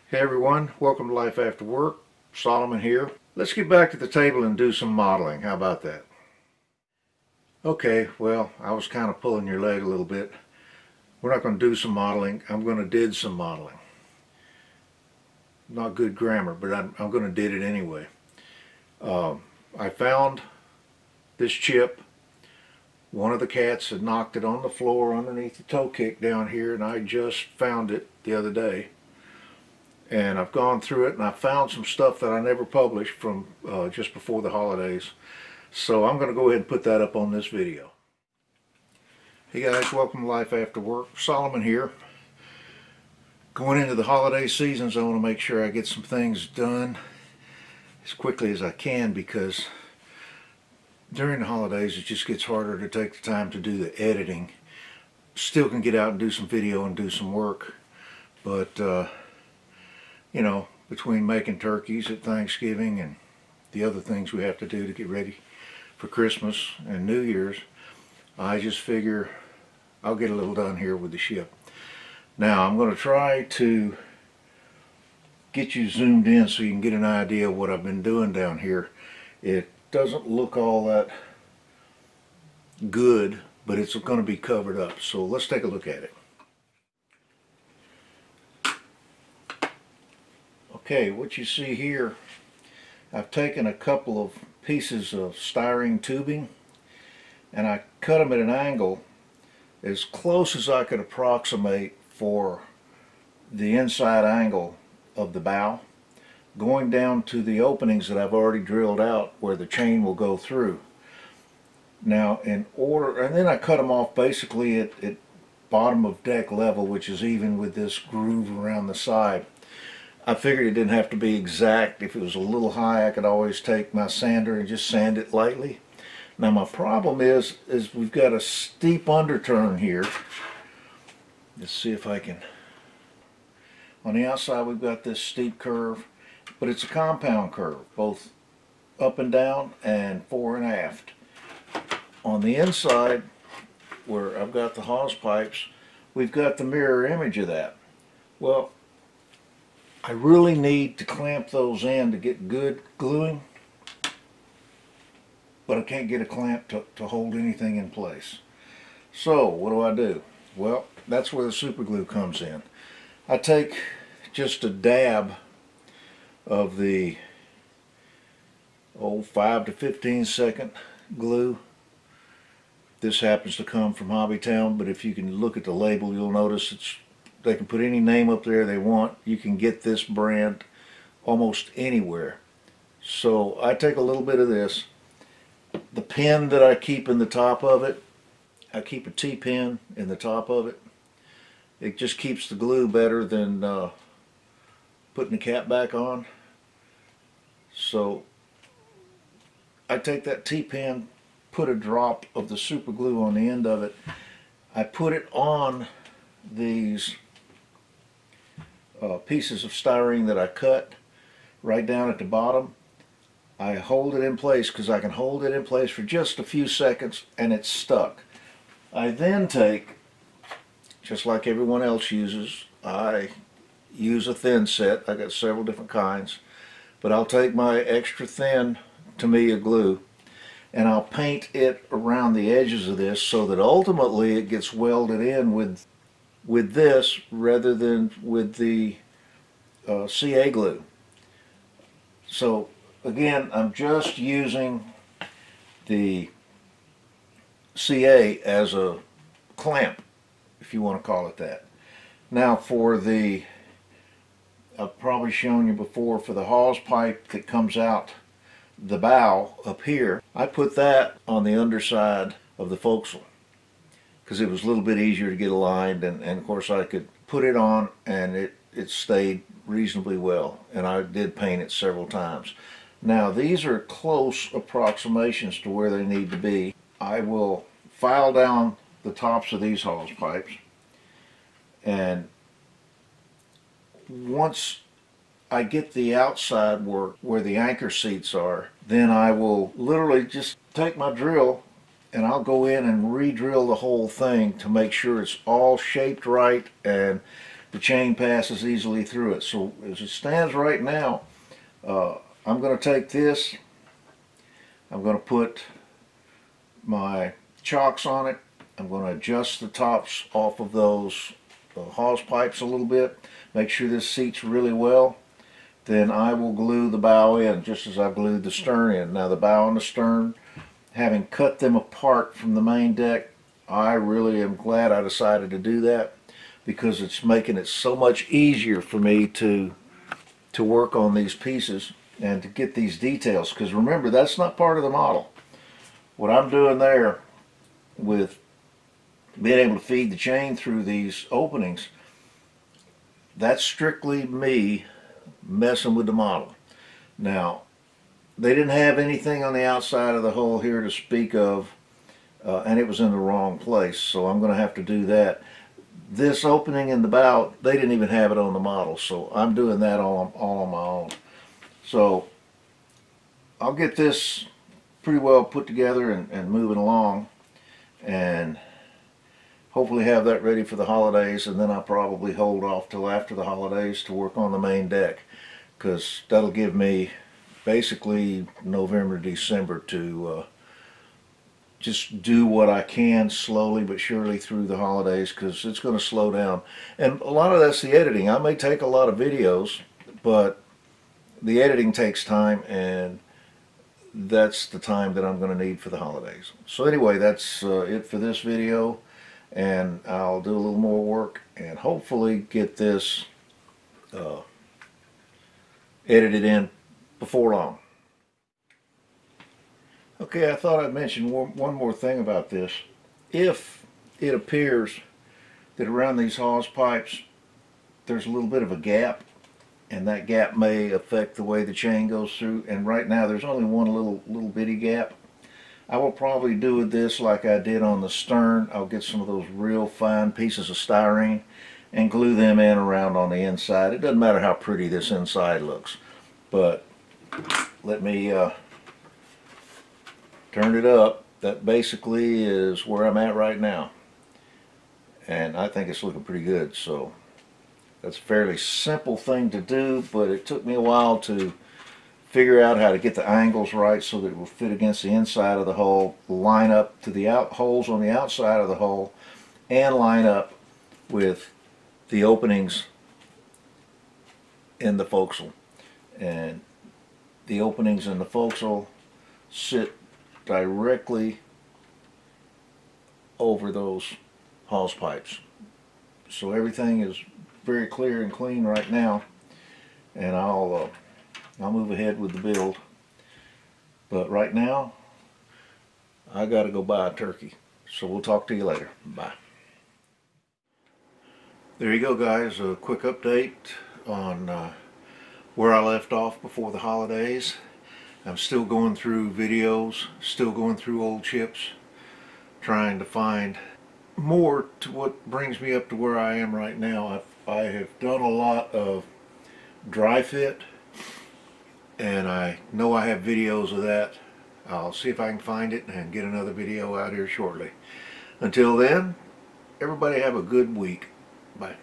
Hey everyone, welcome to Life After Work. Solomon here. Let's get back to the table and do some modeling. How about that? Okay, well, I was kind of pulling your leg a little bit. We're not going to do some modeling. I'm going to did some modeling. Not good grammar, but I'm going to did it anyway. I found this chip. One of the cats had knocked it on the floor underneath the toe kick down here, and I just found it the other day. And I've gone through it and I found some stuff that I never published from just before the holidays. So I'm going to go ahead and put that up on this video. Hey guys, welcome to Life After Work. Solomon here. Going into the holiday seasons, I want to make sure I get some things done as quickly as I can, because during the holidays it just gets harder to take the time to do the editing. Still can get out and do some video and do some work, but you know, between making turkeys at Thanksgiving and the other things we have to do to get ready for Christmas and New Year's, I just figure I'll get a little done here with the ship. Now I'm going to try to get you zoomed in so you can get an idea of what I've been doing down here. It doesn't look all that good, but it's going to be covered up. So let's take a look at it. Okay, what you see here, I've taken a couple of pieces of styrene tubing and I cut them at an angle as close as I could approximate for the inside angle of the bow, going down to the openings that I've already drilled out where the chain will go through. Now in order, and then I cut them off basically at bottom of deck level, which is even with this groove around the side. I figured it didn't have to be exact. If it was a little high, I could always take my sander and just sand it lightly. Now my problem is we've got a steep underturn here. Let's see if I can. On the outside we've got this steep curve, but it's a compound curve, both up and down and fore and aft. On the inside, where I've got the hose pipes, we've got the mirror image of that. Well, I really need to clamp those in to get good gluing, but I can't get a clamp to hold anything in place. So what do? Well, that's where the super glue comes in. I take just a dab of the 5 to 15 second glue. This happens to come from Hobbytown, but if you can look at the label, you'll notice they can put any name up there they want. You can get this brand almost anywhere. So I take a little bit of this. The pin that I keep in the top of it, I keep a T-pin in the top of it. It just keeps the glue better than putting the cap back on. So I take that T-pin, put a drop of the super glue on the end of it. I put it on these pieces of styrene that I cut right down at the bottom. I hold it in place because I can hold it in place for just a few seconds and it's stuck. I then take, just like everyone else uses, I use a thin set. I got several different kinds, but I'll take my extra thin Tamiya glue and I'll paint it around the edges of this so that ultimately it gets welded in with this rather than with the CA glue. So again, I'm just using the CA as a clamp, if you want to call it that. Now for the, I've probably shown you before, for the hose pipe that comes out the bow up here, I put that on the underside of the forecastle because it was a little bit easier to get aligned, and of course I could put it on and it stayed reasonably well, and I did paint it several times. Now these are close approximations to where they need to be. I will file down the tops of these hose pipes, and once I get the outside work where the anchor seats are, then I will literally just take my drill and I'll go in and re-drill the whole thing to make sure it's all shaped right and the chain passes easily through it. So as it stands right now, I'm going to take this, I'm going to put my chocks on it, I'm going to adjust the tops off of those hose pipes a little bit, make sure this seats really well. Then I will glue the bow in just as I've glued the stern in. Now the bow and the stern, having cut them apart from the main deck, I really am glad I decided to do that, because it's making it so much easier for me to work on these pieces and to get these details. Because remember, that's not part of the model. What I'm doing there with being able to feed the chain through these openings, that's strictly me messing with the model. Now, they didn't have anything on the outside of the hull here to speak of, and it was in the wrong place, so I'm going to have to do that. This opening in the bow, they didn't even have it on the model, so I'm doing that all on my own. So I'll get this pretty well put together and moving along, and hopefully have that ready for the holidays, and then I'll probably hold off till after the holidays to work on the main deck, because that'll give me basically November, December to just do what I can slowly but surely through the holidays, because it's going to slow down. And a lot of that's the editing. I may take a lot of videos, but the editing takes time, and that's the time that I'm going to need for the holidays. So anyway, that's it for this video, and I'll do a little more work and hopefully get this edited in before long. Okay, I thought I'd mention one more thing about this. If it appears that around these hose pipes there's a little bit of a gap, and that gap may affect the way the chain goes through, and right now there's only one little bitty gap, I will probably do with this like I did on the stern. I'll get some of those real fine pieces of styrene and glue them in around on the inside. It doesn't matter how pretty this inside looks, but let me turn it up. That basically is where I'm at right now, and I think it's looking pretty good. So that's a fairly simple thing to do, but it took me a while to figure out how to get the angles right so that it will fit against the inside of the hull, line up to the holes on the outside of the hull, and line up with the openings in the forecastle. And the openings in the forecastle sit directly over those hose pipes. So everything is very clear and clean right now, and I'll move ahead with the build. But right now, I gotta go buy a turkey. So we'll talk to you later. Bye. There you go, guys. A quick update on where I left off before the holidays. I'm still going through videos, still going through old chips, trying to find more to what brings me up to where I am right now. I have done a lot of dry fit, and I know I have videos of that. I'll see if I can find it and get another video out here shortly. Until then, everybody have a good week. Bye.